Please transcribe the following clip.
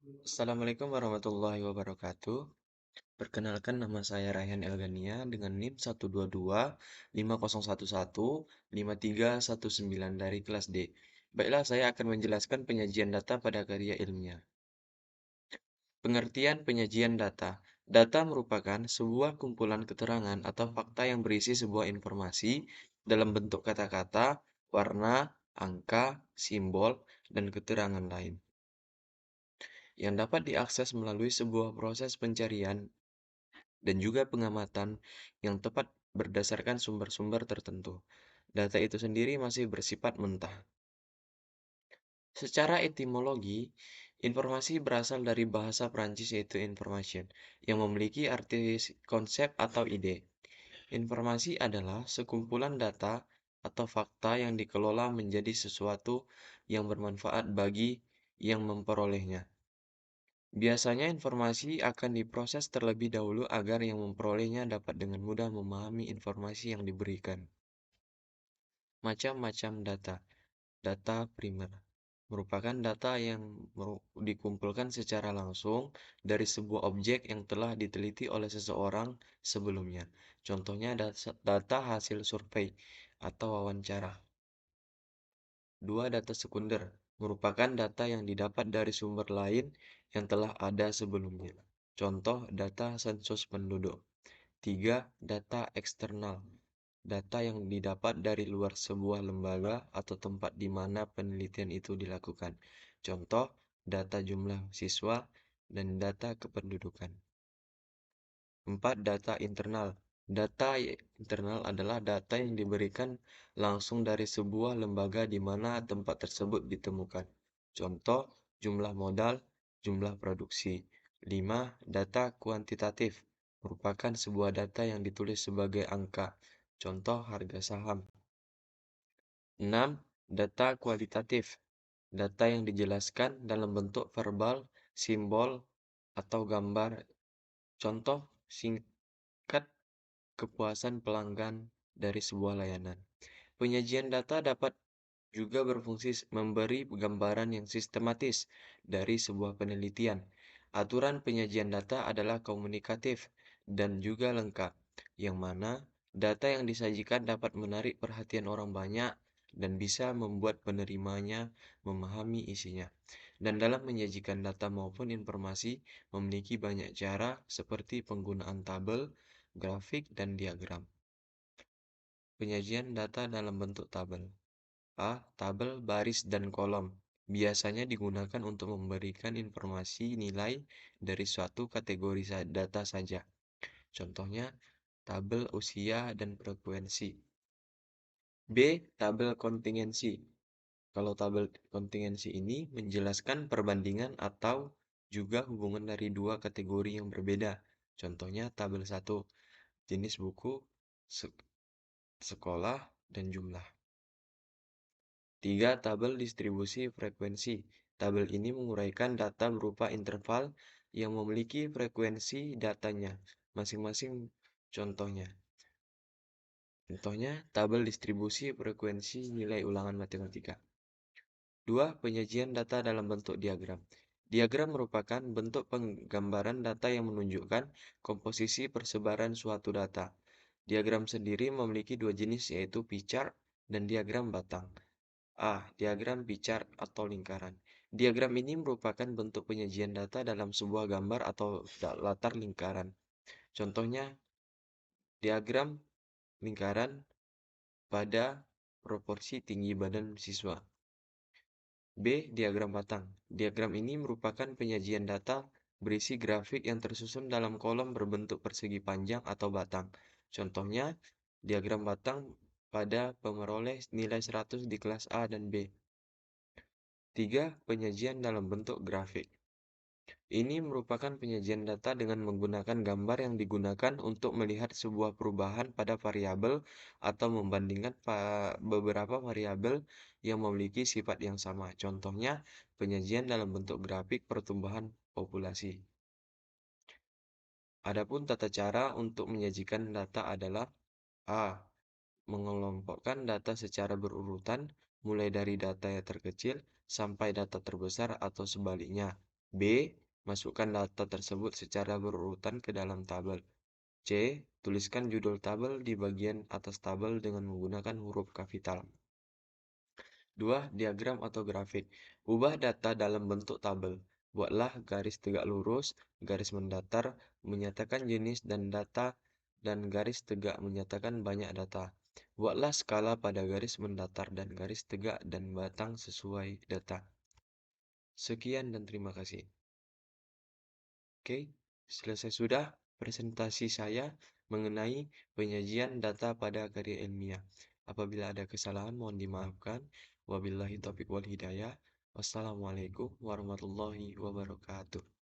Assalamualaikum warahmatullahi wabarakatuh. Perkenalkan nama saya Rayhan Elgania dengan NIM 122 5011 5319 dari kelas D. Baiklah, saya akan menjelaskan penyajian data pada karya ilmiah. Pengertian penyajian data. Data merupakan sebuah kumpulan keterangan atau fakta yang berisi sebuah informasi dalam bentuk kata-kata, warna, angka, simbol, dan keterangan lain yang dapat diakses melalui sebuah proses pencarian dan juga pengamatan yang tepat berdasarkan sumber-sumber tertentu. Data itu sendiri masih bersifat mentah. Secara etimologi, informasi berasal dari bahasa Prancis yaitu information, yang memiliki arti konsep atau ide. Informasi adalah sekumpulan data atau fakta yang dikelola menjadi sesuatu yang bermanfaat bagi yang memperolehnya. Biasanya informasi akan diproses terlebih dahulu agar yang memperolehnya dapat dengan mudah memahami informasi yang diberikan. Macam-macam data. Data primer merupakan data yang dikumpulkan secara langsung dari sebuah objek yang telah diteliti oleh seseorang sebelumnya. Contohnya data hasil survei atau wawancara. Dua, data sekunder merupakan data yang didapat dari sumber lain yang telah ada sebelumnya. Contoh, data sensus penduduk. Tiga, data eksternal. Data yang didapat dari luar sebuah lembaga atau tempat di mana penelitian itu dilakukan. Contoh, data jumlah siswa dan data kependudukan. 4. Data internal. Data internal adalah data yang diberikan langsung dari sebuah lembaga di mana tempat tersebut ditemukan. Contoh, jumlah modal, jumlah produksi. 5. Data kuantitatif merupakan sebuah data yang ditulis sebagai angka. Contoh, harga saham. 6. Data kualitatif. Data yang dijelaskan dalam bentuk verbal, simbol, atau gambar. Contoh, singkat kepuasan pelanggan dari sebuah layanan. Penyajian data dapat juga berfungsi memberi gambaran yang sistematis dari sebuah penelitian. Aturan penyajian data adalah komunikatif dan juga lengkap, yang mana data yang disajikan dapat menarik perhatian orang banyak dan bisa membuat penerimanya memahami isinya. Dan dalam menyajikan data maupun informasi memiliki banyak cara seperti penggunaan tabel, grafik, dan diagram. Penyajian data dalam bentuk tabel. A. Tabel baris dan kolom. Biasanya digunakan untuk memberikan informasi nilai dari suatu kategori data saja. Contohnya, tabel usia dan frekuensi. B. Tabel kontingensi. Kalau tabel kontingensi ini menjelaskan perbandingan atau juga hubungan dari dua kategori yang berbeda. Contohnya tabel 1, jenis buku, sekolah, dan jumlah. 3. Tabel distribusi frekuensi. Tabel ini menguraikan data berupa interval yang memiliki frekuensi datanya masing-masing. Contohnya, tabel distribusi frekuensi nilai ulangan matematika. 2. Penyajian data dalam bentuk diagram. Diagram merupakan bentuk penggambaran data yang menunjukkan komposisi persebaran suatu data. Diagram sendiri memiliki dua jenis yaitu pie chart dan diagram batang. A. Diagram pie chart atau lingkaran. Diagram ini merupakan bentuk penyajian data dalam sebuah gambar atau latar lingkaran. Contohnya, diagram lingkaran pada proporsi tinggi badan siswa. B. Diagram batang. Diagram ini merupakan penyajian data berisi grafik yang tersusun dalam kolom berbentuk persegi panjang atau batang. Contohnya, diagram batang pada pemeroleh nilai 100 di kelas A dan B. 3. Penyajian dalam bentuk grafik. Ini merupakan penyajian data dengan menggunakan gambar yang digunakan untuk melihat sebuah perubahan pada variabel atau membandingkan beberapa variabel yang memiliki sifat yang sama. Contohnya, penyajian dalam bentuk grafik pertumbuhan populasi. Adapun tata cara untuk menyajikan data adalah A. Mengelompokkan data secara berurutan, mulai dari data yang terkecil sampai data terbesar atau sebaliknya. B. Masukkan data tersebut secara berurutan ke dalam tabel. C. Tuliskan judul tabel di bagian atas tabel dengan menggunakan huruf kapital. 2. Diagram atau grafik. Ubah data dalam bentuk tabel. Buatlah garis tegak lurus, garis mendatar, menyatakan jenis dan data, dan garis tegak menyatakan banyak data. Buatlah skala pada garis mendatar dan garis tegak dan batang sesuai data. Sekian dan terima kasih. Oke, selesai sudah presentasi saya mengenai penyajian data pada karya ilmiah. Apabila ada kesalahan mohon dimaafkan. Wabillahi taufiq wal hidayah. Wassalamualaikum warahmatullahi wabarakatuh.